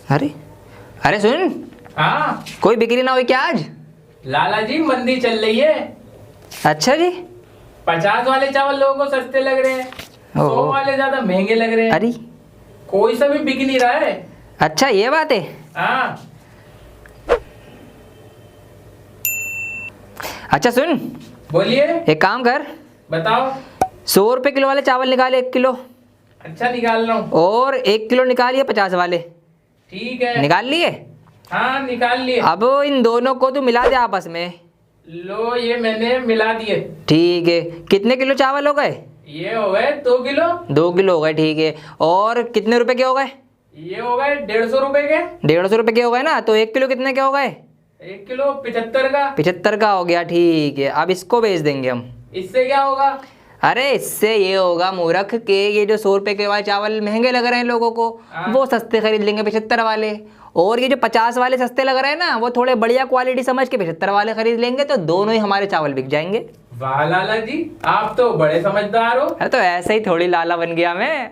अरे अरे सुन, हाँ कोई बिक्री ना हुई क्या आज? लाला जी, मंदी चल रही है। अच्छा जी। 50 वाले चावल लोगों को सस्ते लग रहे हैं, 100 वाले ज्यादा महंगे लग रहे हैं। अरे कोई सा भी बिक नहीं रहा है। अच्छा ये बात है। हाँ अच्छा सुन, बोलिए। एक काम कर, बताओ। 100 रुपए किलो वाले चावल निकाल 1 किलो, अच्छा निकाल रहा हूँ। और 1 किलो निकालिए 50 वाले। ठीक है। निकाल लिए? हाँ निकाल लिए। अब इन दोनों को तू मिला दे आपस में। लो ये मैंने मिला दिए। ठीक है। कितने किलो चावल हो गए? ये हो गए 2 किलो। 2 किलो हो गए, ठीक है। और कितने रुपए के हो गए? ये हो गए 150 रुपए के। 150 रुपए के हो गए ना, तो 1 किलो कितने के हो गए? 1 किलो 75 का। 75 का हो गया, ठीक है। अब इसको बेच देंगे हम। इससे क्या होगा? अरे इससे ये होगा मूर्ख के ये जो 100 रुपए के वाले चावल महंगे लग रहे हैं लोगों को, वो सस्ते खरीद लेंगे 75 वाले। और ये जो 50 वाले सस्ते लग रहे हैं ना, वो थोड़े बढ़िया क्वालिटी समझ के 75 वाले खरीद लेंगे, तो दोनों ही हमारे चावल बिक जाएंगे। वाह लाला जी, आप तो बड़े समझदार हो। अरे तो ऐसे ही थोड़ी लाला बन गया मैं।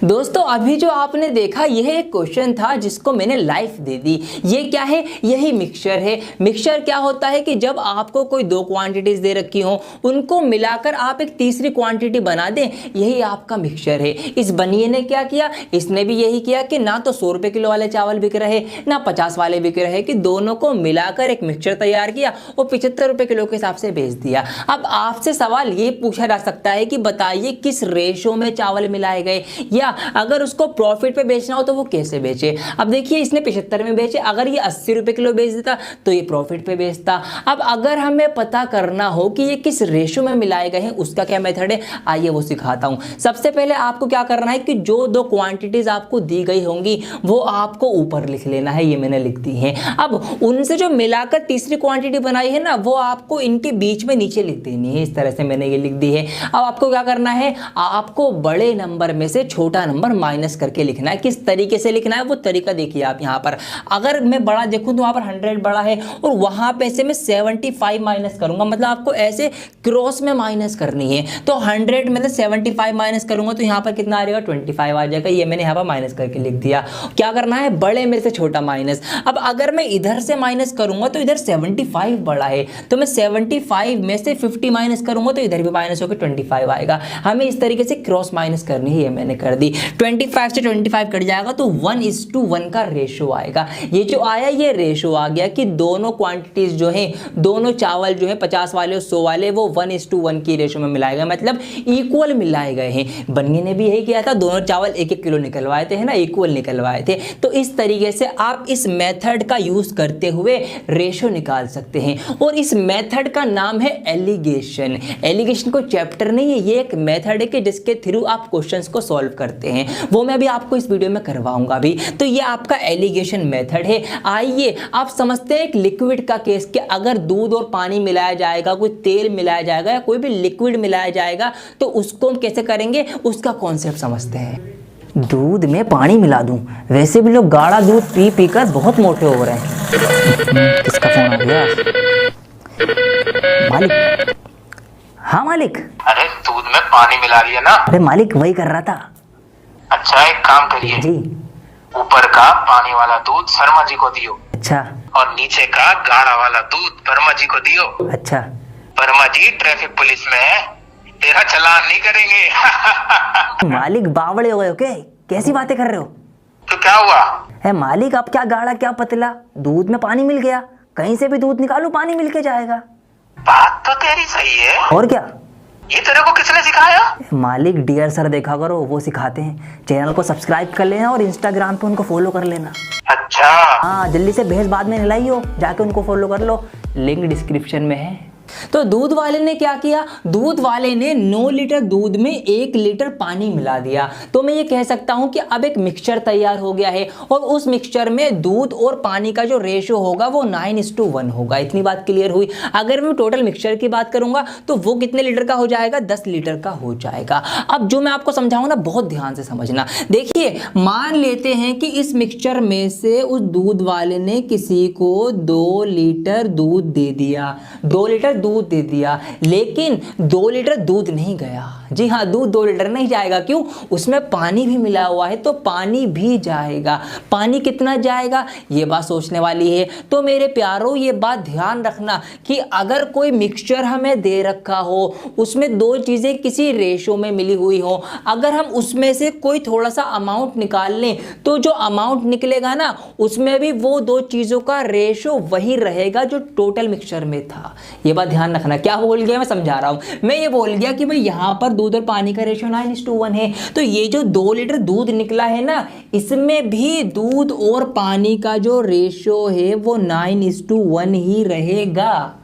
दोस्तों अभी जो आपने देखा यह एक क्वेश्चन था जिसको मैंने लाइफ दे दी। ये क्या है? यही मिक्सचर है। मिक्सचर क्या होता है कि जब आपको कोई 2 क्वांटिटीज दे रखी हो, उनको मिलाकर आप एक तीसरी क्वांटिटी बना दें, यही आपका मिक्सचर है। इस बनिए ने क्या किया? इसने भी यही किया कि ना तो 100 रुपए किलो वाले चावल बिक रहे, ना 50 वाले बिक रहे, कि दोनों को मिलाकर एक मिक्सचर तैयार किया और 75 रुपए किलो के हिसाब से बेच दिया। अब आपसे सवाल ये पूछा जा सकता है कि बताइए किस रेशो में चावल मिलाए गए, या अगर उसको प्रॉफिट पे बेचना हो तो वो कैसे बेचे। अब देखिए इसने 75 में बेचे, अगर ये 80 रुपए किलो बेच देता तो ये प्रॉफिट पे बेचता। अब अगर हमें पता करना हो कि ये किस रेशो में मिलाए गए हैं, उसका क्या मेथड है, आइए वो सिखाता हूं। सबसे पहले आपको क्या करना है कि जो 2 क्वांटिटीज आपको दी गई होंगी वो आपको ऊपर लिख लेना है, ये मैंने लिख दी है। अब उनसे जो मिलाकर तीसरी क्वांटिटी बनाई है ना, वो आपको इनके बीच में नीचे लिख देनी है। इस तरह से मैंने ये लिख दी है। अब आपको क्या करना है, आपको बड़े नंबर में से छोटा नंबर माइनस करके लिखना है। किस तरीके से लिखना है वो तरीका देखिए आप यहाँ पर। अगर मैं बड़ा देखूं तो वहां पर 100 बड़ा है और वहां पे से मैं 75 माइनस करूंगा, मतलब आपको ऐसे क्रॉस में माइनस करनी है। तो 100 में से 75 माइनस करूंगा तो यहाँ पर कितना आ जाएगा, 25 आ जाएगा। ये मैंने यहाँ पर माइनस करके लिख दिया। क्या करना है, बड़े में से छोटा माइनस। अब अगर मैं इधर से माइनस करूंगा तो इधर 75 बड़ा है, तो मैं 75 में से 50 माइनस करूंगा तो इधर भी माइनस होकर 25 आएगा। हमें इस तरीके से क्रॉस माइनस करनी है, ये मैंने कर दी। 25 से 25 कट जाएगा तो 1:1 का रेशो आएगा। ये जो आया ये रेशो आ गया कि दोनों क्वांटिटीज जो हैं, दोनों चावल जो है 50 वाले और 100 वाले, वो 1:1 की रेशो में मिलाए गए, मतलब इक्वल मिलाए गए हैं। बनिए ने भी यही किया था, दोनों चावल 1-1 किलो निकलवाए थे, है ना, इक्वल निकलवाए थे। तो इस तरीके से आप इस मेथड का यूज करते हुए रेशो निकाल सकते हैं। और इस मेथड का नाम है एलिगेशन। एलिगेशन कोई चैप्टर नहीं है, ये एक मेथड है कि जिसके थ्रू आप क्वेश्चंस को सॉल्व करते हैं। वो मैं अभी आपको इस वीडियो में करवाऊंगा भी। तो ये आपका एलिगेशन मेथड है। आइए आप समझते हैं एक लिक्विड का केस कि अगर दूध और पानी मिलाया जाएगा, कोई तेल मिलाया जाएगा या कोई भी लिक्विड मिलाया जाएगा, तो उसको हम कैसे करेंगे, उसका कॉन्सेप्ट समझते हैं। दूध में पानी मिला दूं, वैसे भी लोग गाढ़ा दूध पी पी कर बहुत मोटे हो रहे हैं। किसका फोन आ गया? मालिक। हाँ मालिक। अरे दूध में पानी मिला लिया ना? अरे मालिक वही कर रहा था। अच्छा एक काम करिए जी। ऊपर का पानी वाला दूध शर्मा जी को दियो। अच्छा। और नीचे का गाढ़ा वाला दूध वर्मा जी को दियो। अच्छा। वर्मा जी ट्रैफिक पुलिस में है, तेरा चालान नहीं करेंगे। मालिक बावड़े हो गए हो क्या? कैसी बातें कर रहे हो? तो क्या हुआ है मालिक, अब क्या गाढ़ा क्या पतला, दूध में पानी मिल गया, कहीं से भी दूध निकालो पानी मिल के जाएगा। बात तो तेरी सही है, और क्या। ये तेरे को किसने सिखाया? मालिक डियर सर देखा करो, वो सिखाते हैं। चैनल को सब्सक्राइब कर लेना और इंस्टाग्राम पे उनको फॉलो कर लेना। अच्छा हाँ जल्दी से भैंस बाद में नहलाइयो, जाके उनको फॉलो कर लो, लिंक डिस्क्रिप्शन में है। तो दूध वाले ने क्या किया, दूध वाले ने 9 लीटर दूध में 1 लीटर पानी मिला दिया। तो मैं ये कह सकता हूं कि अब एक मिक्सचर तैयार हो गया है और उस मिक्सचर में दूध और पानी का जो रेशो होगा वो 9:1 होगा। इतनी बात क्लियर हुई। अगर मैं टोटल मिक्सचर की बात करूंगा तो वो कितने लीटर का हो जाएगा, 10 लीटर का हो जाएगा। अब जो मैं आपको समझाऊंगा ना, बहुत ध्यान से समझना। देखिए मान लेते हैं कि इस मिक्सचर में से उस दूध वाले ने किसी को 2 लीटर दूध दे दिया, 2 लीटर दूध दे दिया, लेकिन 2 लीटर दूध नहीं गया। जी हाँ, दूध 2 लीटर नहीं जाएगा। क्यों? उसमें पानी भी मिला हुआ है, तो पानी भी जाएगा। पानी कितना जाएगा, ये बात सोचने वाली है। तो मेरे प्यारों, ये बात ध्यान रखना कि अगर कोई मिक्सचर हमें दे रखा हो, उसमें 2 चीज़ें किसी रेशो में मिली हुई हो, अगर हम उसमें से कोई थोड़ा सा अमाउंट निकाल लें, तो जो अमाउंट निकलेगा ना, उसमें भी वो 2 चीज़ों का रेशो वही रहेगा जो टोटल मिक्सचर में था। ये बात ध्यान रखना। क्या बोल गया, मैं समझा रहा हूँ। मैं ये बोल गया कि भाई यहाँ पर दूध और पानी का रेशो 9:1 है, तो ये जो 2 लीटर दूध निकला है ना, इसमें भी दूध और पानी का जो रेशो है वो 9:1 ही रहेगा।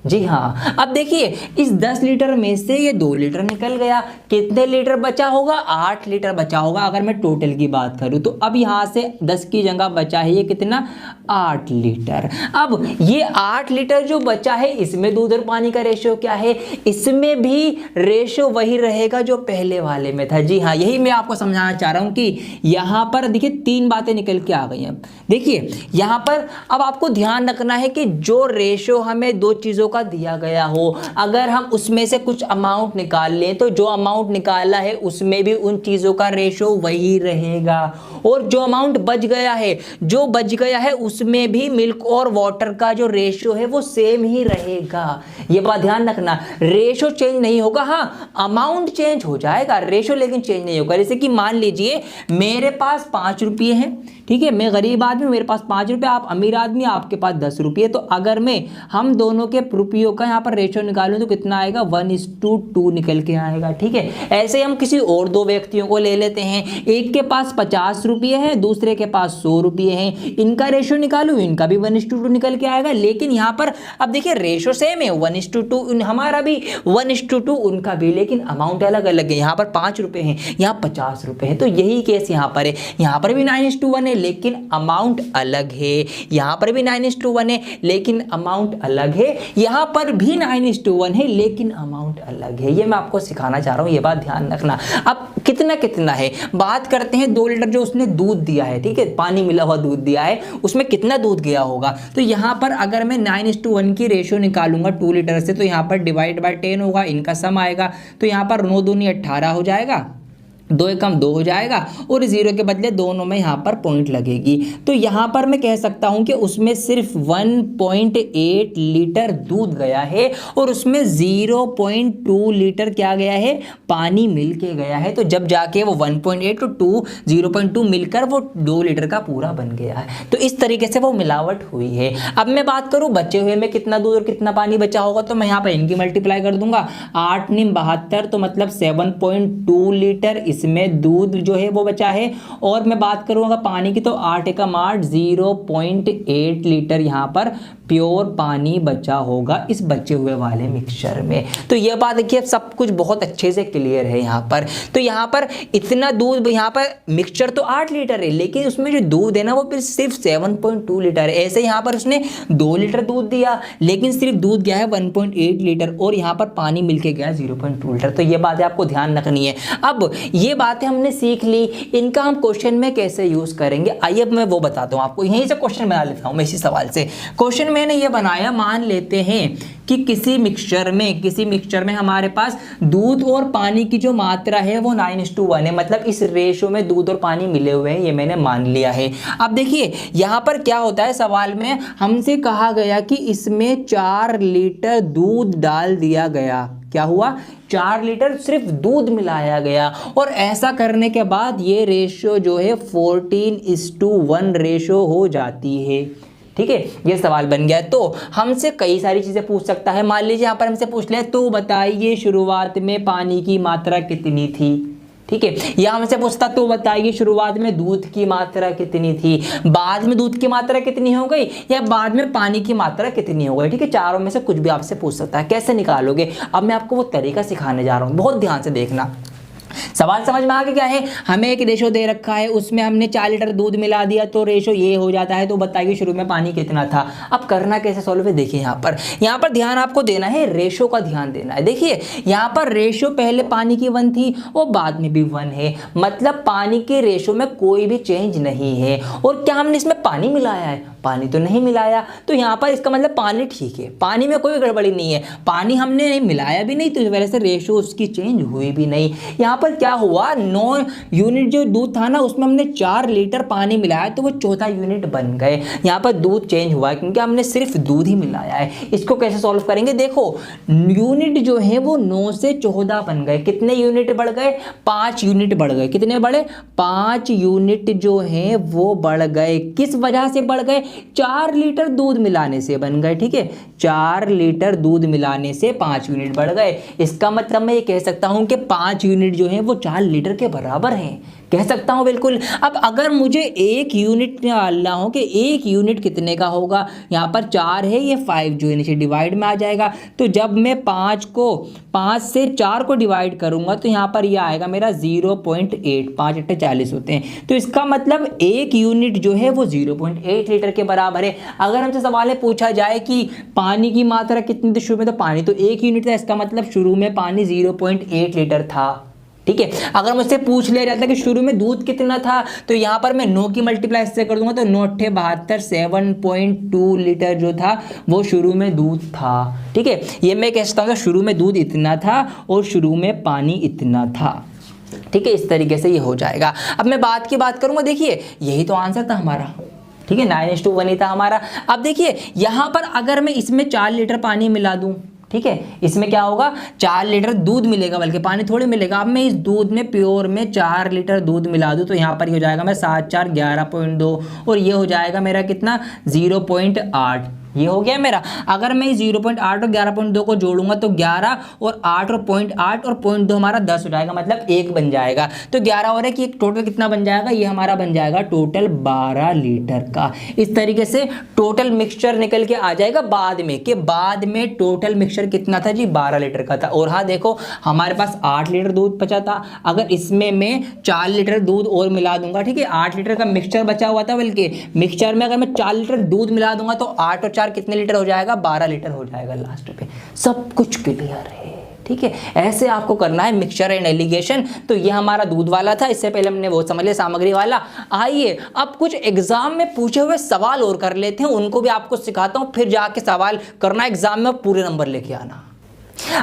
जी हाँ, अब देखिए, इस 10 लीटर में से ये 2 लीटर निकल गया, कितने लीटर बचा होगा, 8 लीटर बचा होगा अगर मैं टोटल की बात करूं। तो अब यहाँ से 10 की जगह बचा है ये कितना, 8 लीटर। अब ये 8 लीटर जो बचा है, इसमें दूध और पानी का रेशो क्या है, इसमें भी रेशो वही रहेगा जो पहले वाले में था। जी हाँ, यही मैं आपको समझाना चाह रहा हूँ कि यहाँ पर देखिए 3 बातें निकल के आ गई हैं। देखिए यहाँ पर अब आपको ध्यान रखना है कि जो रेशो हमें 2 चीज़ों का दिया गया हो, अगर हम उसमें से कुछ अमाउंट निकाल लें, तो जो अमाउंट निकाला है उसमें भी उन चीज़ों का रेशो वही रहेगा। और जो अमाउंट बच गया है, उसमें भी मिल्क और वाटर का जो रेशो है वो सेम ही रहेगा। ये बात ध्यान रखना, रेशो चेंज नहीं होगा। हाँ, अमाउंट चेंज हो जाएगा, रेशो लेकिन चेंज नहीं होगा। जैसे कि मान लीजिए मेरे पास 5 रुपये हैं, ठीक है, मैं गरीब आदमी, मेरे पास 5 रुपये, आप अमीर आदमी, आपके पास 10 रुपये। तो अगर मैं हम दोनों के रुपयों का यहाँ पर रेशो निकालूं तो कितना आएगा, 1:2 निकल के आएगा। ठीक है, ऐसे हम किसी और 2 व्यक्तियों को ले लेते हैं, एक के पास 50 रुपये हैं, दूसरे के पास 100 रुपये हैं, इनका रेशो निकालूं, इनका भी 1:2 निकल के आएगा। लेकिन यहाँ पर अब देखिए रेशो सेम है, 1:2 हमारा भी, 1:2 उनका भी, लेकिन अमाउंट अलग अलग है। यहाँ पर 5 रुपये हैं, यहाँ 50 रुपये हैं। तो यही केस यहाँ पर है, यहाँ पर भी 9:1 है लेकिन अमाउंट अलग है, यहाँ पर भी 9:1 है लेकिन अमाउंट अलग है, यहाँ पर भी 9:1 है लेकिन अमाउंट अलग है। ये मैं आपको सिखाना चाह रहा हूँ, ये बात ध्यान रखना। अब कितना कितना है, बात करते हैं 2 लीटर जो उसने दूध दिया है, ठीक है, पानी मिला हुआ दूध दिया है, उसमें कितना दूध गया होगा। तो यहाँ पर अगर मैं 9:1 की रेशो निकालूंगा 2 लीटर से, तो यहाँ पर डिवाइड बाय 10 होगा, इनका सम आएगा। तो यहाँ पर 9 दूनी 18 हो जाएगा, 2 एकम 2 हो जाएगा, और 0 के बदले दोनों में यहाँ पर पॉइंट लगेगी। तो यहाँ पर मैं कह सकता हूँ कि उसमें सिर्फ 1.8 लीटर दूध गया है और उसमें 0.2 लीटर क्या गया है, पानी मिल के गया है। तो जब जाके वो 1.8 और 0.2 मिलकर वो 2 लीटर का पूरा बन गया है। तो इस तरीके से वो मिलावट हुई है। अब मैं बात करूँ बचे हुए में कितना दूध और कितना पानी बचा होगा, तो मैं यहाँ पर इनकी मल्टीप्लाई कर दूंगा, 8 × 72, तो मतलब 7.2 लीटर इसमें दूध जो है वो बचा है। और मैं बात करूँगा पानी की, तो 8 एकम 8, 0.8 लीटर यहाँ पर प्योर पानी बचा होगा इस बचे हुए वाले मिक्सचर में। तो यह बात देखिए सब कुछ बहुत अच्छे से क्लियर है यहाँ पर। तो यहाँ पर इतना दूध, यहाँ पर मिक्सचर तो 8 लीटर है लेकिन उसमें जो दूध है ना वो फिर सिर्फ 7.2 लीटर है। ऐसे यहाँ पर उसने 2 लीटर दूध दिया लेकिन सिर्फ दूध गया है 1.8 लीटर और यहाँ पर पानी मिलके गया 0.2 लीटर। तो ये बातें आपको ध्यान रखनी है। अब ये बातें हमने सीख ली, इनका हम क्वेश्चन में कैसे यूज करेंगे, आइए अब मैं वो बताता हूँ आपको। यहीं से क्वेश्चन बना लेता हूँ मैं इसी सवाल से। क्वेश्चन मैंने ये बनाया, मान लेते हैं कि किसी मिक्सचर में हमारे पास दूध और पानी की जो मात्रा है वो 9:1 है, मतलब इस रेशो में दूध और पानी मिले हुए हैं, ये मैंने मान लिया है। अब देखिए यहाँ पर क्या होता है, सवाल में हमसे कहा गया कि इसमें 4 लीटर दूध डाल दिया गया। क्या हुआ, 4 लीटर सिर्फ दूध मिलाया गया और ऐसा करने के बाद ये रेशो जो है 14:1 रेशो हो जाती है। ठीक है, ये सवाल बन गया। तो हमसे कई सारी चीज़ें पूछ सकता है। मान लीजिए यहाँ पर हमसे पूछ ले, तो बताइए शुरुआत में पानी की मात्रा कितनी थी। ठीक है, या हमसे पूछता तो बताइए शुरुआत में दूध की मात्रा कितनी थी, बाद में दूध की मात्रा कितनी हो गई, या बाद में पानी की मात्रा कितनी हो गई। ठीक है, चारों में से कुछ भी आपसे पूछ सकता है। कैसे निकालोगे, अब मैं आपको वो तरीका सिखाने जा रहा हूँ, बहुत ध्यान से देखना। सवाल समझ में आ गया क्या है? हमें एक रेशो दे रखा है, उसमें हमने 4 लीटर दूध मिला दिया तो रेशो ये हो जाता है। तो बताइए शुरू में पानी कितना था। अब करना कैसे सॉल्व है, देखिए यहाँ पर ध्यान आपको देना है, रेशो का ध्यान देना है। देखिए यहाँ पर रेशो पहले पानी की 1 थी और बाद में भी 1 है, मतलब पानी के रेशो में कोई भी चेंज नहीं है। और क्या हमने इसमें पानी मिलाया है? पानी तो नहीं मिलाया, तो यहाँ पर इसका मतलब पानी ठीक है, पानी में कोई गड़बड़ी नहीं है, पानी हमने नहीं मिलाया भी नहीं, तो इस वजह से रेशो उसकी चेंज हुई भी नहीं। यहाँ पर क्या हुआ, 9 यूनिट जो दूध था ना उसमें हमने 4 लीटर पानी मिलाया तो वो 14 यूनिट बन गए। यहाँ पर दूध चेंज हुआ क्योंकि हमने सिर्फ दूध ही मिलाया है। इसको कैसे सॉल्व करेंगे, देखो यूनिट जो है वो 9 से 14 बन गए। कितने यूनिट बढ़ गए? 5 यूनिट बढ़ गए। कितने बढ़े? 5 यूनिट जो है वो बढ़ गए। किस वजह से बढ़ गए? 4 लीटर दूध मिलाने से बन गए। ठीक है, 4 लीटर दूध मिलाने से 5 यूनिट बढ़ गए। इसका मतलब मैं ये कह सकता हूं कि 5 यूनिट जो है वो 4 लीटर के बराबर हैं, कह सकता हूं बिल्कुल। अब अगर मुझे 1 यूनिट निकालना हो कि 1 यूनिट कितने का होगा, यहाँ पर 4 है, ये 5 जो है नीचे डिवाइड में आ जाएगा। तो जब मैं 5 से 4 को डिवाइड करूंगा तो यहाँ पर ये आएगा मेरा 0.8, 5 × 40 होते हैं। तो इसका मतलब 1 यूनिट जो है वो 0.8 लीटर के बराबर है। अगर हमसे सवाल में पूछा जाए कि पानी की मात्रा कितनी थी शुरू में, तो पानी तो 1 यूनिट था, इसका मतलब शुरू में पानी 0.8 लीटर था। ठीक है, अगर मुझसे पूछ लिया जाता कि शुरू में दूध कितना था, तो यहाँ पर मैं 9 की मल्टीप्लाई इससे कर दूंगा तो 9 × 72, 7.2 लीटर जो था वो शुरू में दूध था। ठीक है, ये मैं कह सकता हूँ शुरू में दूध इतना था और शुरू में पानी इतना था। ठीक है, इस तरीके से ये हो जाएगा। अब मैं बात करूंगा, देखिए यही तो आंसर था हमारा। ठीक है, 9:1 ही था हमारा। अब देखिए यहाँ पर अगर मैं इसमें 4 लीटर पानी मिला दूं, ठीक है, इसमें क्या होगा, 4 लीटर दूध मिलेगा, बल्कि पानी थोड़ी मिलेगा। अब मैं इस दूध में प्योर में 4 लीटर दूध मिला दूं तो यहाँ पर ये हो जाएगा मेरा 7 × 4 11.2 और ये हो जाएगा मेरा कितना 0.8। ये हो गया मेरा। अगर मैं 0.8 और 11.2 को जोड़ूंगा तो 11 और 8 और 0.8 और 0.2 हमारा 10 हो जाएगा, मतलब 1 बन जाएगा। तो 11 और 1 टोटल कितना बन जाएगा, ये हमारा बन जाएगा टोटल 12 लीटर का। इस तरीके से टोटल मिक्सचर निकल के आ जाएगा बाद में टोटल मिक्सचर कितना था जी, 12 लीटर का था। और हाँ देखो हमारे पास 8 लीटर दूध बचा था, अगर इसमें मैं 4 लीटर दूध और मिला दूंगा, ठीक है, 8 लीटर का मिक्सचर बचा हुआ था, बल्कि मिक्सचर में अगर मैं 4 लीटर दूध मिला दूंगा तो 8 और 4 कितने लीटर हो जाएगा, 12 लीटर हो जाएगा लास्ट पे। सब कुछ क्लियर है। ठीक है, ऐसे आपको करना है मिक्सचर एंड एलिगेशन। तो ये हमारा दूध वाला था, इससे पहले हमने वो समझ लिया सामग्री वाला। आइए अब कुछ एग्जाम में पूछे हुए सवाल और कर लेते हैं, उनको भी आपको सिखाता हूं, फिर जाके सवाल करना एग्जाम में, पूरे नंबर लेके आना।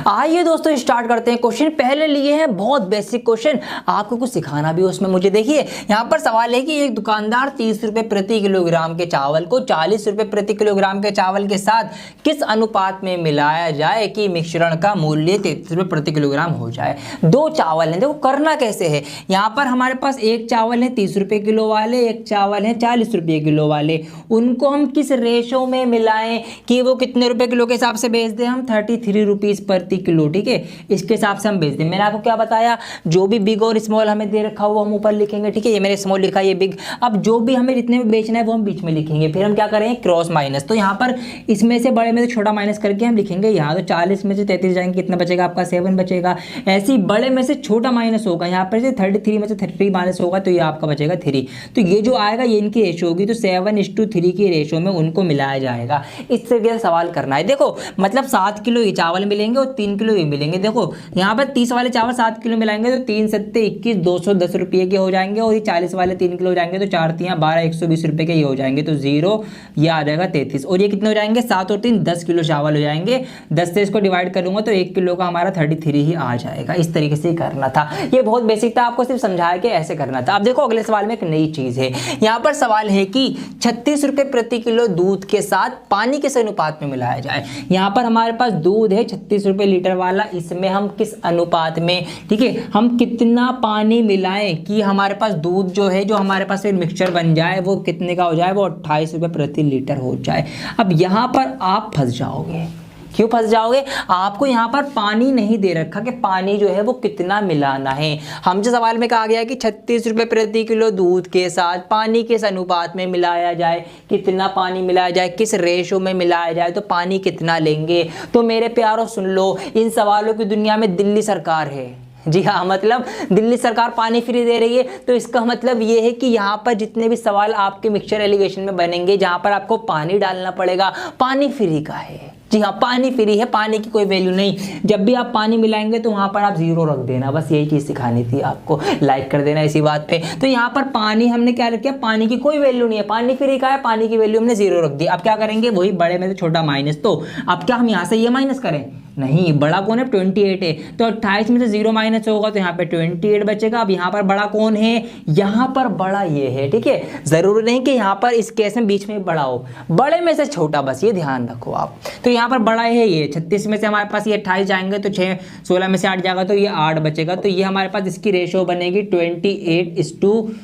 आइए दोस्तों स्टार्ट करते हैं। क्वेश्चन पहले लिए हैं बहुत बेसिक क्वेश्चन, आपको कुछ सिखाना भी उसमें मुझे। देखिए यहाँ पर सवाल है कि एक दुकानदार 30 रुपए प्रति किलोग्राम के चावल को 40 रुपए प्रति किलोग्राम के चावल के साथ किस अनुपात में मिलाया जाए कि मिश्रण का मूल्य 33 रुपए प्रति किलोग्राम हो जाए। 2 चावल हैं, देखो करना कैसे है। यहाँ पर हमारे पास एक चावल है 30 रुपए किलो वाले, एक चावल है 40 रुपए किलो वाले। उनको हम किस रेशो में मिलाएं कि वो कितने रुपए किलो के हिसाब से बेच दें, हम 33 रुपीज प्रति किलो। ठीक है, इसके हिसाब से हम बेच दें। मैंने आपको क्या बताया, जो भी बिग और स्मॉल हमें दे रखा हुआ हम ऊपर लिखेंगे। ठीक है, ये मैंने स्मॉल लिखा, ये बिग। अब जो भी हमें जितने में बेचना है वो हम बीच में लिखेंगे। फिर हम क्या करेंगे, क्रॉस माइनस। तो यहाँ पर इसमें से बड़े में से छोटा माइनस करके हम लिखेंगे यहाँ। तो 40 में से 33 जाएंगे, कितना बचेगा आपका 7 बचेगा। ऐसे ही बड़े में से छोटा माइनस होगा, यहाँ पर से 33 में से 33 माइनस होगा तो ये आपका बचेगा 3। तो ये जो आएगा ये इनकी रेशो होगी, तो 7:3 की रेशो में उनको मिलाया जाएगा। इस तरीके से सवाल करना है। देखो मतलब 7 किलो ये चावल मिलेंगे और 3 किलो ये मिलेंगे। देखो यहाँ पर 30 वाले चावल 7 किलो मिलाएंगे तो 3 × 7 = 21, 210 रुपये के हो जाएंगे। और ये 40 वाले 3 किलो हो जाएंगे तो 4 × 3 = 12, 120 रुपये के ये हो जाएंगे। तो 0 ये आ जाएगा 33। और ये कितने हो जाएंगे, 7 और 3 10 किलो चावल हो जाएंगे। 10 से इसको डिवाइड करूंगा तो 1 किलो का हमारा 33 ही आ जाएगा। इस तरीके से करना था। ये बहुत बेसिक था, आपको सिर्फ समझाया कि ऐसे करना था। अब देखो अगले सवाल में एक नई चीज है। यहाँ पर सवाल है कि 36 रुपये प्रति किलो दूध के साथ पानी किस अनुपात में मिलाया जाए। यहाँ पर हमारे पास दूध है 36 रुपये लीटर वाला, इसमें हम किस अनुपात में, ठीक है, हम कितना पानी मिलाएं कि हमारे पास दूध जो है, जो हमारे पास एक मिक्सचर बन जाए, वो कितने का हो जाए, वो 28 रुपये प्रति लीटर हो जाए। अब यहाँ पर आप फंस जाओगे। क्यों फंस जाओगे, आपको यहाँ पर पानी नहीं दे रखा कि पानी जो है वो कितना मिलाना है। हमसे सवाल में कहा गया कि 36 रुपये प्रति किलो दूध के साथ पानी किस अनुपात में मिलाया जाए, कितना पानी मिलाया जाए, किस रेशो में मिलाया जाए, तो पानी कितना लेंगे। तो मेरे प्यारों सुन लो, इन सवालों की दुनिया में दिल्ली सरकार है। जी हाँ, मतलब दिल्ली सरकार पानी फ्री दे रही है, तो इसका मतलब ये है कि यहाँ पर जितने भी सवाल आपके मिक्सचर एलिगेशन में बनेंगे जहाँ पर आपको पानी डालना पड़ेगा, पानी फ्री का है। जी हाँ, पानी फ्री है, पानी की कोई वैल्यू नहीं। जब भी आप पानी मिलाएंगे तो वहाँ पर आप 0 रख देना, बस यही चीज़ सिखानी थी आपको। लाइक कर देना इसी बात पे। तो यहाँ पर पानी हमने क्या रखा, पानी की कोई वैल्यू नहीं है, पानी फ्री का है, पानी की वैल्यू हमने 0 रख दी। अब क्या करेंगे, वही बड़े में से छोटा माइनस। तो अब क्या हम यहाँ से ये माइनस करें, नहीं, बड़ा कौन है, 28 है, तो 28 में से 0 माइनस होगा तो यहाँ पे 28 बचेगा। अब यहाँ पर बड़ा कौन है, यहाँ पर बड़ा ये है, ठीक है। जरूरी नहीं कि यहाँ पर इस केस में बीच में बड़ा हो, बड़े में से छोटा, बस ये ध्यान रखो आप। तो यहाँ पर बड़ा है ये 36 में से हमारे पास ये 28 जाएंगे तो 16 में से 8 जाएगा तो ये 8 बचेगा। तो ये हमारे पास इसकी रेशो बनेगी 28:8,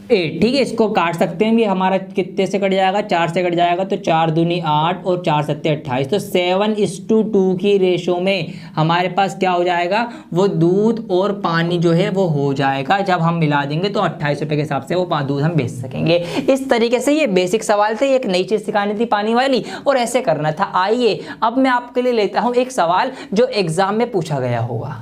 ठीक है। इसको काट सकते हैं, ये हमारा कितने से कट जाएगा, 4 से कट जाएगा, तो 4 दूनी 8 और 4 सत्ते 28, तो 7:2 की रेशो में हमारे पास क्या हो जाएगा, वो दूध और पानी जो है वो हो जाएगा। जब हम मिला देंगे तो 28 रुपये के हिसाब से वो दूध हम बेच सकेंगे। इस तरीके से ये बेसिक सवाल थे, एक नई चीज़ सिखानी थी पानी वाली, और ऐसे करना था। आइए अब मैं आपके लिए लेता हूँ एक सवाल जो एग्जाम में पूछा गया होगा।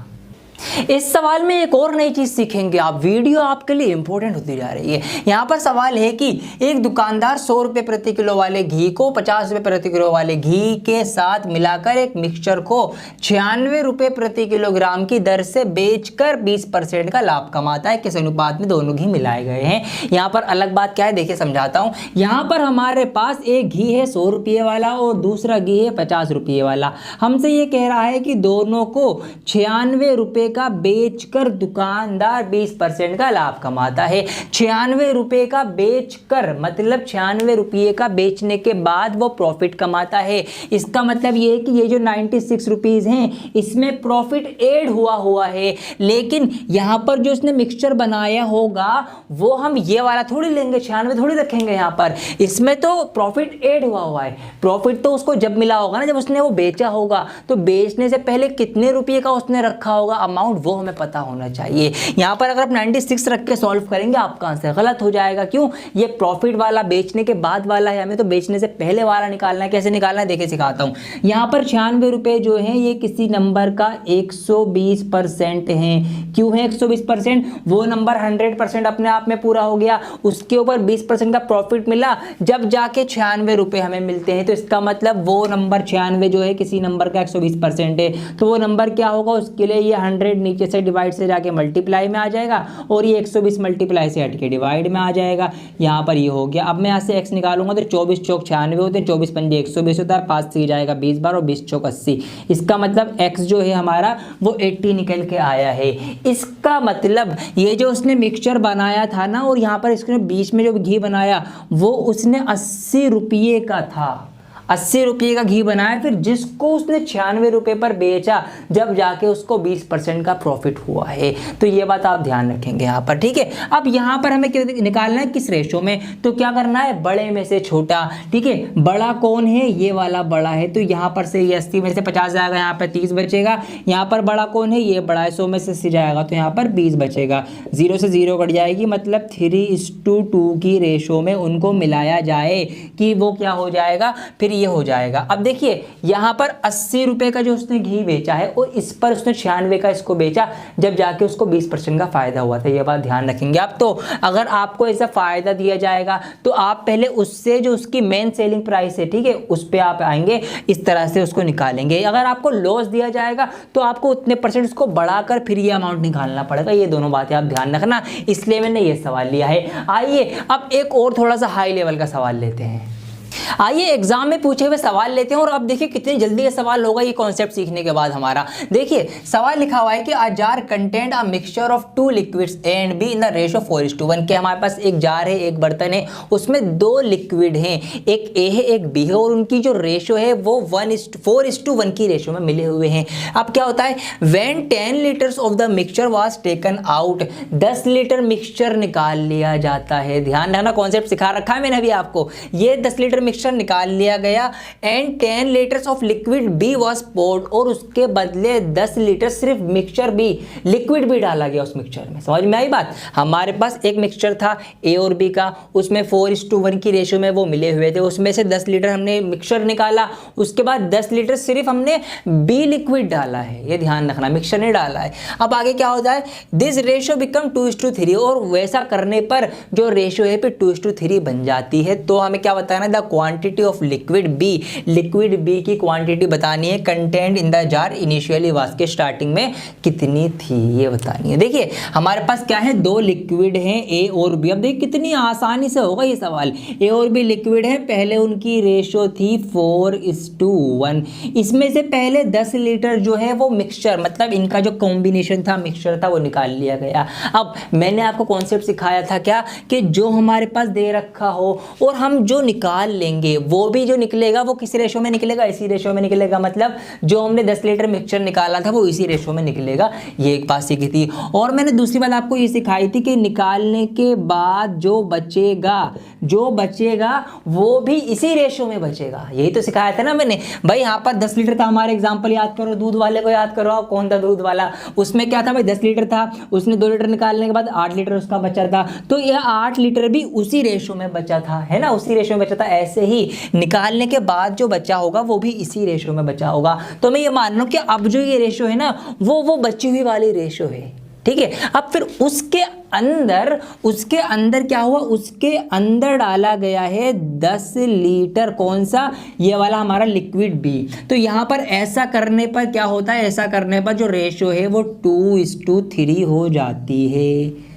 इस सवाल में एक और नई चीज सीखेंगे आप, वीडियो आपके लिए इंपॉर्टेंट होती जा रही है। यहाँ पर सवाल है कि एक दुकानदार 100 रुपये प्रति किलो वाले घी को 50 रुपये प्रति किलो वाले घी के साथ मिलाकर एक मिक्सचर को 96 रुपये प्रति किलोग्राम की दर से बेचकर 20% का लाभ कमाता है। किस अनुपात में दोनों घी मिलाए गए हैं। यहाँ पर अलग बात क्या है, देखिए समझाता हूँ। यहाँ पर हमारे पास एक घी है 100 रुपये वाला और दूसरा घी है 50 रुपये वाला। हमसे ये कह रहा है कि दोनों को 96 रुपये का बेचकर दुकानदार 20% का लाभ कमाता है। 96 रुपये का बेचकर मतलब 96 रुपये का बेचने के बाद वो प्रॉफिट कमाता है। इसका मतलब ये है कि ये जो 96 रुपीज़ हैं इसमें प्रॉफिट ऐड हुआ है, लेकिन यहाँ पर जो उसने मिक्सचर बनाया होगा वो हम ये वाला थोड़ी लेंगे, 96 थोड़ी रखेंगे। यहाँ पर इसमें तो प्रॉफिट ऐड हुआ है। प्रॉफिट तो उसको जब मिला होगा ना, जब उसने वो बेचा होगा, तो बेचने से पहले कितने रुपये का उसने रखा होगा अमाउंट, वो हमें पता होना चाहिए। यहाँ पर अगर आप 96 रख के सॉल्व करेंगे आपका आंसर गलत हो जाएगा। क्यों, ये प्रॉफिट वाला बेचने के बाद वाला है, हमें तो बेचने से पहले वाला निकालना है। कैसे निकालना है देखिए सिखाता हूँ। यहाँ पर 96 रुपये जो है ये किसी नंबर का 120% है। क्यों है 120%, वो नंबर 100% अपने आप में पूरा हो गया, उसके ऊपर 20% का प्रॉफिट मिला, जब जाके 96 रुपये हमें मिलते हैं। तो इसका मतलब वो नंबर 96 जो है किसी नंबर का 120% है, तो वो नंबर क्या होगा, उसके लिए ये 100 नीचे से डिवाइड से जाके मल्टीप्लाई में आ जाएगा और ये 120 मल्टीप्लाई से हट के डिवाइड में आ जाएगा। यहाँ पर ये हो गया। अब मैं यहाँ से x निकालूंगा तो 24 चौक 96 होते हैं, 24 पंजे 120 होता है, 5 से जाएगा 20 बार और 20 चौक 80। इसका मतलब x जो है हमारा वो 80 निकल के आया है। इसका मतलब ये जो उसने मिक्सचर बनाया था ना, और यहाँ पर इसके बीच में जो घी बनाया वो उसने 80 रुपये का था, 80 रुपये का घी बनाया, फिर जिसको उसने 96 रुपये पर बेचा, जब जाके उसको 20% का प्रॉफिट हुआ है। तो ये बात आप ध्यान रखेंगे यहाँ पर, ठीक है। अब यहाँ पर हमें क्या निकालना है, किस रेशो में, तो क्या करना है, बड़े में से छोटा, ठीक है। बड़ा कौन है, ये वाला बड़ा है, तो यहाँ पर से ये 80 में से 50 जाएगा, यहाँ पर 30 बचेगा। यहाँ पर बड़ा कौन है, ये बड़ा है, 100 में से 80 जाएगा तो यहाँ पर 20 बचेगा। 0 से 0 कट जाएगी, मतलब 3:2 की रेशो में उनको मिलाया जाए कि वो क्या हो जाएगा, फिर ये हो जाएगा। अब देखिए यहाँ पर 80 रुपये का जो उसने घी बेचा है और इस पर उसने 96 का इसको बेचा, जब जाके उसको 20% का फायदा हुआ था। ये बात ध्यान रखेंगे आप। तो अगर आपको ऐसा फायदा दिया जाएगा तो आप पहले उससे जो उसकी मेन सेलिंग प्राइस है, ठीक है, उस पर आप आएंगे, इस तरह से उसको निकालेंगे। अगर आपको लॉस दिया जाएगा तो आपको उतने परसेंट उसको बढ़ाकर फिर ये अमाउंट निकालना पड़ेगा। ये दोनों बातें आप ध्यान रखना, इसलिए मैंने ये सवाल लिया है। आइए अब एक और थोड़ा सा हाई लेवल का सवाल लेते हैं। आइए एग्जाम में पूछे हुए सवाल लेते हैं और अब देखिए कितनी जल्दी ये सवाल होगा ये कॉन्सेप्ट सीखने के बाद हमारा। देखिए सवाल लिखा हुआ है कि a jar content a mixture of 2 liquids A and be in the ratio 4:1 के हमारे पास एक जार है, एक बर्तन है, उसमें 2 लिक्विड हैं, एक ए है एक बी है, और उनकी जो रेशो है वो 4:1 की रेशो में मिले हुए हैं। अब क्या होता है, when 10 litres of the mixture was taken out, 10 litre mixture निकाल लिया जाता है। ध्यान रखना, कॉन्सेप्ट सिखा रखा है मैंने अभी आपको। ये 10 लीटर लीटर मिक्सचर निकाल लिया गया and 10 litres of liquid B was poured, और उसके बदले 10 लीटर सिर्फ मिक्सचर बी, लिक्विड भी डाला गया उस मिक्सचर में। समझ में आई बात? हमारे पास एक मिक्सचर था ए और बी का, उसमें 4:1 की रेशियो में वो मिले हुए थे, उसमें से 10 लीटर हमने मिक्सचर निकाला, उसके बाद 10 लीटर सिर्फ हमने बी लिक्विड डाला है, ये ध्यान रखना, मिक्सचर नहीं डाला है। अब आगे क्या होता है, दिस रेशियो बिकम 2:3, और वैसा करने पर जो रेशियो है फिर 2:3 बन जाती है। तो हमें क्या बताना है, the quantity of liquid B, liquid B की क्वांटिटी बतानी है, content in the jar initially was के स्टार्टिंग में कितनी थी ये बतानी है। देखिए हमारे पास क्या है, दो लिक्विड हैं ए और बी। अब देखिए कितनी आसानी से होगा ये सवाल, ए और बी लिक्विड है, पहले उनकी रेशियो थी 4:1, इसमें से पहले 10 लीटर जो है वो मिक्सचर, मतलब इनका जो कॉम्बिनेशन था मिक्सचर था वो निकाल लिया गया। अब मैंने आपको कॉन्सेप्ट सिखाया था क्या, कि जो हमारे पास दे रखा हो और हम जो निकाल लेंगे वो भी जो निकलेगा वो किस रेशो में निकलेगा, इसी रेशो में निकलेगा। मतलब जो हमने 10 लीटर मिक्सचर निकाला था वो इसी रेशो में निकलेगा, ये एक बात सीखी थी। और मैंने दूसरी बात आपको ये सिखाई थी कि निकालने के बाद जो बचेगा वो भी इसी रेशो में बचेगा, यही तो सिखाया था ना मैंने। भाई यहाँ पर 10 लीटर था, हमारे एग्जाम्पल याद करो, दूध वाले को याद करो आप, कौन था दूध वाला, उसमें क्या था भाई 10 लीटर था, उसने 2 लीटर निकालने के बाद 8 लीटर उसका बचा था, तो यह 8 लीटर भी उसी रेशो में बचा था, है ना, उसी रेशो में बचा था। ऐसे ही निकालने के बाद जो बचा होगा वो भी इसी रेशो में बचा होगा। तो मैं ये मान रहा हूँ कि अब जो ये रेशो है ना वो बची हुई वाली रेशो है, ठीक है। अब फिर उसके अंदर क्या हुआ, उसके अंदर डाला गया है 10 लीटर, कौन सा, ये वाला हमारा लिक्विड बी। तो यहाँ पर ऐसा करने पर क्या होता है, ऐसा करने पर जो रेशो है वो 2:3 हो जाती है।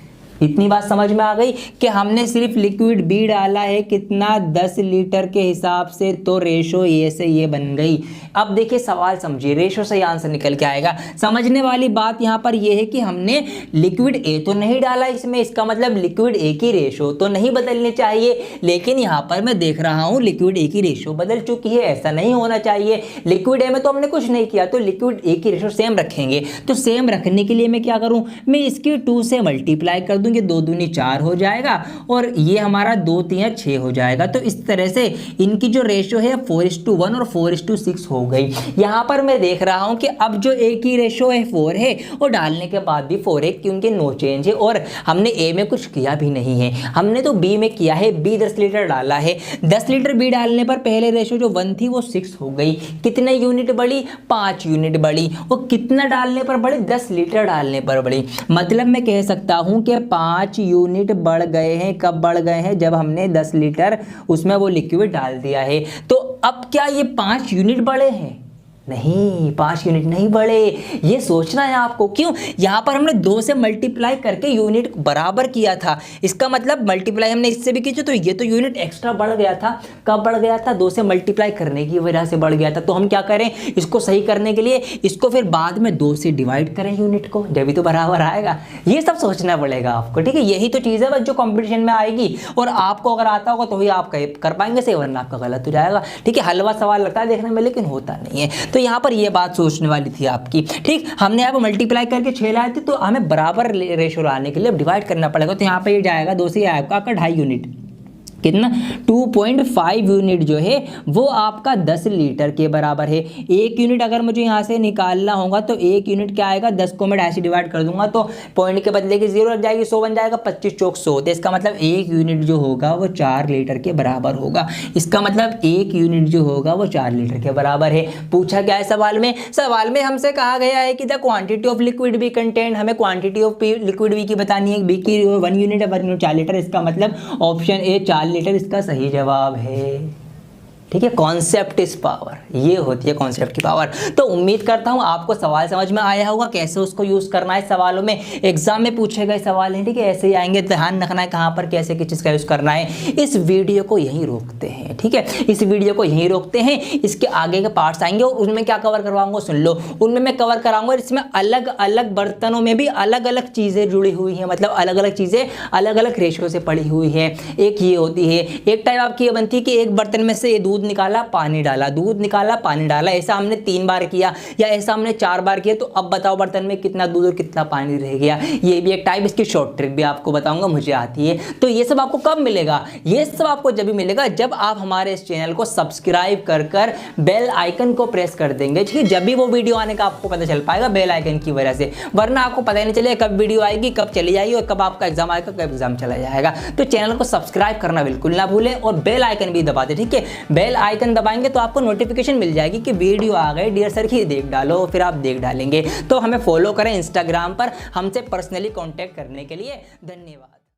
इतनी बात समझ में आ गई कि हमने सिर्फ लिक्विड बी डाला है कितना, 10 लीटर के हिसाब से, तो रेशो ये से ये बन गई। अब देखिए सवाल समझिए, रेशो से आंसर निकल के आएगा। समझने वाली बात यहाँ पर यह है कि हमने लिक्विड ए तो नहीं डाला इसमें, इसका मतलब लिक्विड ए की रेशो तो नहीं बदलनी चाहिए, लेकिन यहाँ पर मैं देख रहा हूँ लिक्विड ए की रेशो बदल चुकी है, ऐसा नहीं होना चाहिए। लिक्विड ए में तो हमने कुछ नहीं किया, तो लिक्विड ए की रेशो सेम रखेंगे। तो सेम रखने के लिए मैं क्या करूँ, मैं इसकी 2 से मल्टीप्लाई कर दूंगी, 2 दूनी 4 हो जाएगा, और ये हमारा 2 3 6 हो जाएगा। तो इस तरह से इनकी जो रेशो है 4:1 और 4:6 हो गई। यहाँ पर मैं देख रहा हूँ कि अब जो ए की रेशो है 4 है, और डालने के बाद भी 4 है, क्योंकि नो चेंज है, और हमने ए में कुछ किया भी नहीं है, हमने तो बी में किया है। बी 10 लीटर डाला है, 10 लीटर बी डालने पर पहले रेशो जो 1 थी वो 6 हो गई। कितने यूनिट बढ़ी, 5 यूनिट बढ़ी। और कितना डालने पर बढ़ी, 10 लीटर डालने पर बढ़ी। मतलब मैं कह सकता हूँ कि 5 यूनिट बढ़ गए हैं। कब बढ़ गए हैं, जब हमने 10 लीटर उसमें वो लिक्विड डाल दिया है। तो अब क्या ये 5 यूनिट बढ़े हैं, नहीं, 5 यूनिट नहीं बढ़े, ये सोचना है आपको। क्यों, यहाँ पर हमने 2 से मल्टीप्लाई करके यूनिट बराबर किया था, इसका मतलब मल्टीप्लाई हमने इससे भी की, तो ये तो यूनिट एक्स्ट्रा बढ़ गया था। कब बढ़ गया था, 2 से मल्टीप्लाई करने की वजह से बढ़ गया था। तो हम क्या करें, इसको सही करने के लिए इसको फिर बाद में 2 से डिवाइड करें यूनिट को, जब भी तो बराबर आएगा। ये सब सोचना पड़ेगा आपको, ठीक है। यही तो चीज़ है बस जो कॉम्पिटिशन में आएगी, और आपको अगर आता होगा तो ही आप कर पाएंगे सही, वरना आपका गलत हो जाएगा, ठीक है। हलवा सवाल लगता है देखने में, लेकिन होता नहीं है। तो यहाँ पर ये बात सोचने वाली थी आपकी, ठीक। हमने यहाँ पर मल्टीप्लाई करके 6 लाए थे, तो हमें बराबर रेशो लाने के लिए डिवाइड करना पड़ेगा। तो यहाँ पे ये जाएगा 2 से आपका 2.5 यूनिट, कितना, 2.5 यूनिट जो है वो आपका 10 लीटर के बराबर है। 1 यूनिट अगर मुझे यहाँ से निकालना होगा तो 1 यूनिट क्या आएगा, 10 को मैं ऐसे डिवाइड कर दूंगा तो पॉइंट के बदले की 0 लग जाएगी, 100 बन जाएगा, 25 चौक 100। तो इसका मतलब 1 यूनिट जो होगा वो 4 लीटर के बराबर होगा। इसका मतलब 1 यूनिट जो होगा वो 4 लीटर के बराबर है। पूछा क्या है सवाल में, सवाल में हमसे कहा गया है कि the quantity of liquid B content, हमें क्वांटिटी ऑफ लिक्विड बी की बतानी है। बी की 1 यूनिट है, 1 यूनिट 4 लीटर, इसका मतलब ऑप्शन ए 4 लीटर इसका सही जवाब है, ठीक है। कॉन्सेप्ट इज पावर, ये होती है कॉन्सेप्ट की पावर। तो उम्मीद करता हूँ आपको सवाल समझ में आया होगा, कैसे उसको यूज़ करना है। सवालों में एग्जाम में पूछे गए सवाल हैं, ठीक है, ऐसे ही आएंगे। ध्यान रखना है कहाँ पर कैसे किस चीज़ का यूज़ करना है। इस वीडियो को यहीं रोकते हैं, ठीक है, इस वीडियो को यहीं रोकते हैं। इसके आगे के पार्ट्स आएंगे और उनमें क्या कवर करवाऊंगा सुन लो। उनमें मैं कवर कराऊंगा, इसमें अलग अलग बर्तनों में भी अलग अलग चीज़ें जुड़ी हुई हैं, मतलब अलग अलग चीज़ें अलग अलग रेशियो से पड़ी हुई है। एक ये होती है, एक टाइप आपकी ये बनती है कि एक बर्तन में से ये दूध निकाला पानी डाला, दूध निकाला पानी डाला, ऐसा हमने 3 बार किया या ऐसा हमने 4 बार किया, तो अब बताओ बर्तन में कितना दूध और कितना पानी रह गया। ये भी एक टाइप, इसकी शॉर्ट ट्रिक भी आपको बताऊंगा, मुझे आती है। तो ये सब आपको कब मिलेगा? ये सब आपको जब भी मिलेगा जब आप हमारे इस चैनल को सब्सक्राइब कर बेल आइकन को प्रेस कर देंगे, ठीक है। जब भी वो वीडियो आने का आपको पता चल पाएगा बेल आइकन की वजह से, वरना आपको पता ही नहीं चलेगा कब वीडियो आएगी, कब चली जाएगी और कब आपका एग्जाम आएगा, कब एग्जाम चला जाएगा। तो चैनल को सब्सक्राइब करना बिल्कुल ना भूलें और बेल आइकन भी दबा दें, ठीक है। बेल आइकन दबाएंगे तो आपको नोटिफिकेशन मिल जाएगी कि वीडियो आ गए, डियर सर की देख डालो, फिर आप देख डालेंगे। तो हमें फॉलो करें इंस्टाग्राम पर, हमसे पर्सनली कांटेक्ट करने के लिए धन्यवाद।